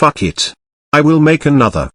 fuck it. I will make another.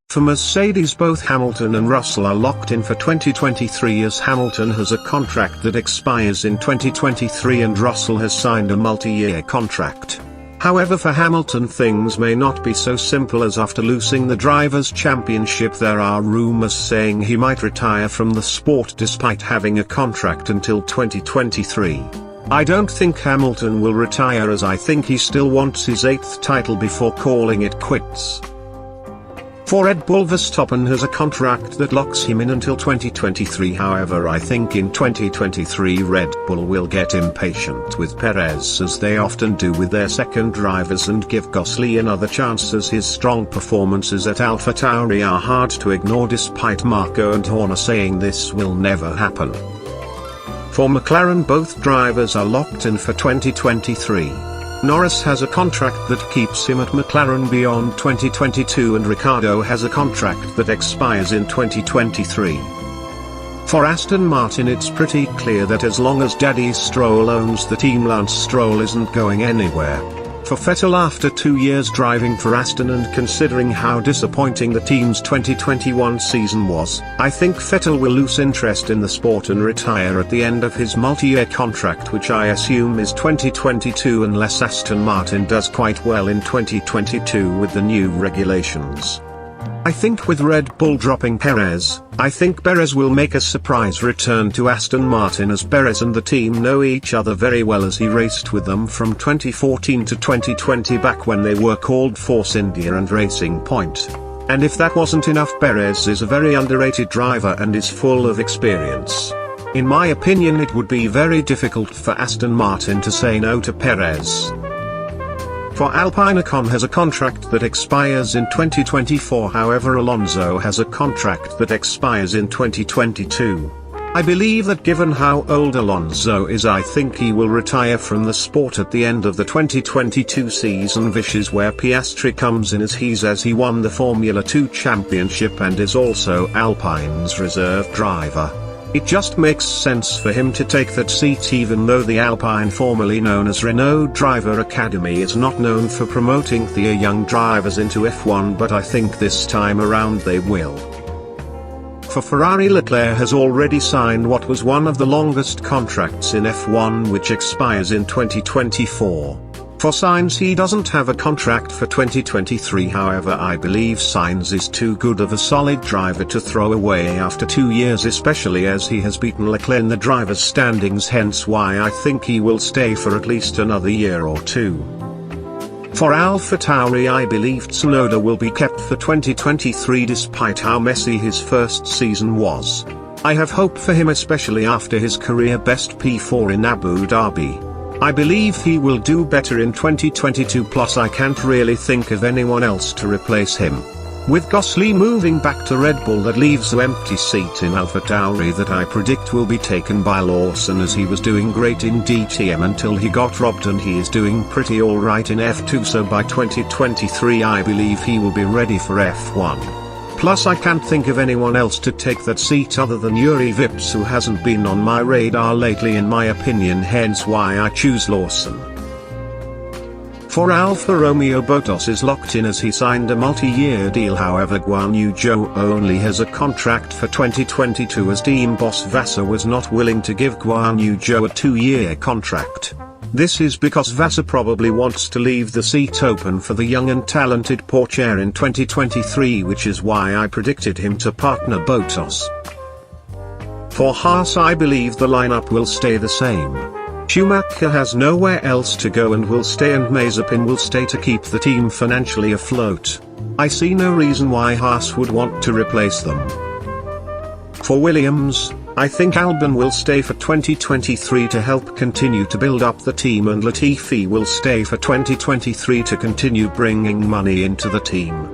For Mercedes, both Hamilton and Russell are locked in for 2023 as Hamilton has a contract that expires in 2023 and Russell has signed a multi-year contract. However, for Hamilton things may not be so simple, as after losing the Drivers' Championship there are rumours saying he might retire from the sport despite having a contract until 2023. I don't think Hamilton will retire, as I think he still wants his 8th title before calling it quits. For Red Bull, Verstappen has a contract that locks him in until 2023. However, I think in 2023 Red Bull will get impatient with Perez, as they often do with their second drivers, and give Gasly another chance, as his strong performances at AlphaTauri are hard to ignore despite Marco and Horner saying this will never happen. For McLaren, both drivers are locked in for 2023. Norris has a contract that keeps him at McLaren beyond 2022 and Ricciardo has a contract that expires in 2023. For Aston Martin, it's pretty clear that as long as Daddy Stroll owns the team, Lance Stroll isn't going anywhere. For Vettel, after 2 years driving for Aston and considering how disappointing the team's 2021 season was, I think Vettel will lose interest in the sport and retire at the end of his multi-year contract, which I assume is 2022 unless Aston Martin does quite well in 2022 with the new regulations. I think with Red Bull dropping Perez, I think Perez will make a surprise return to Aston Martin, as Perez and the team know each other very well, as he raced with them from 2014 to 2020 back when they were called Force India and Racing Point. And if that wasn't enough, Perez is a very underrated driver and is full of experience. In my opinion, it would be very difficult for Aston Martin to say no to Perez. For Alpine, Ocon has a contract that expires in 2024. However, Alonso has a contract that expires in 2022. I believe that given how old Alonso is, I think he will retire from the sport at the end of the 2022 season, which is where Piastri comes in, as he won the Formula 2 championship and is also Alpine's reserve driver. It just makes sense for him to take that seat, even though the Alpine, formerly known as Renault Driver Academy, is not known for promoting the young drivers into F1, but I think this time around they will. For Ferrari, Leclerc has already signed what was one of the longest contracts in F1, which expires in 2024. For Sainz, he doesn't have a contract for 2023. However, I believe Sainz is too good of a solid driver to throw away after 2 years, especially as he has beaten Leclerc in the drivers' standings, hence why I think he will stay for at least another year or two. For AlphaTauri, I believe Tsunoda will be kept for 2023 despite how messy his first season was. I have hope for him, especially after his career best P4 in Abu Dhabi. I believe he will do better in 2022, plus I can't really think of anyone else to replace him. With Gasly moving back to Red Bull, that leaves an empty seat in AlphaTauri that I predict will be taken by Lawson, as he was doing great in DTM until he got robbed, and he is doing pretty alright in F2, so by 2023 I believe he will be ready for F1. Plus I can't think of anyone else to take that seat other than Yuri Vips, who hasn't been on my radar lately in my opinion, hence why I choose Lawson. For Alfa Romeo, Bottas is locked in as he signed a multi-year deal. However, Guan Yu Zhou only has a contract for 2022, as team boss Vassar was not willing to give Guan Yu Zhou a 2-year contract. This is because Vassar probably wants to leave the seat open for the young and talented Pourchaire in 2023, which is why I predicted him to partner Bottas. For Haas, I believe the lineup will stay the same. Schumacher has nowhere else to go and will stay, and Mazepin will stay to keep the team financially afloat. I see no reason why Haas would want to replace them. For Williams, I think Albon will stay for 2023 to help continue to build up the team, and Latifi will stay for 2023 to continue bringing money into the team.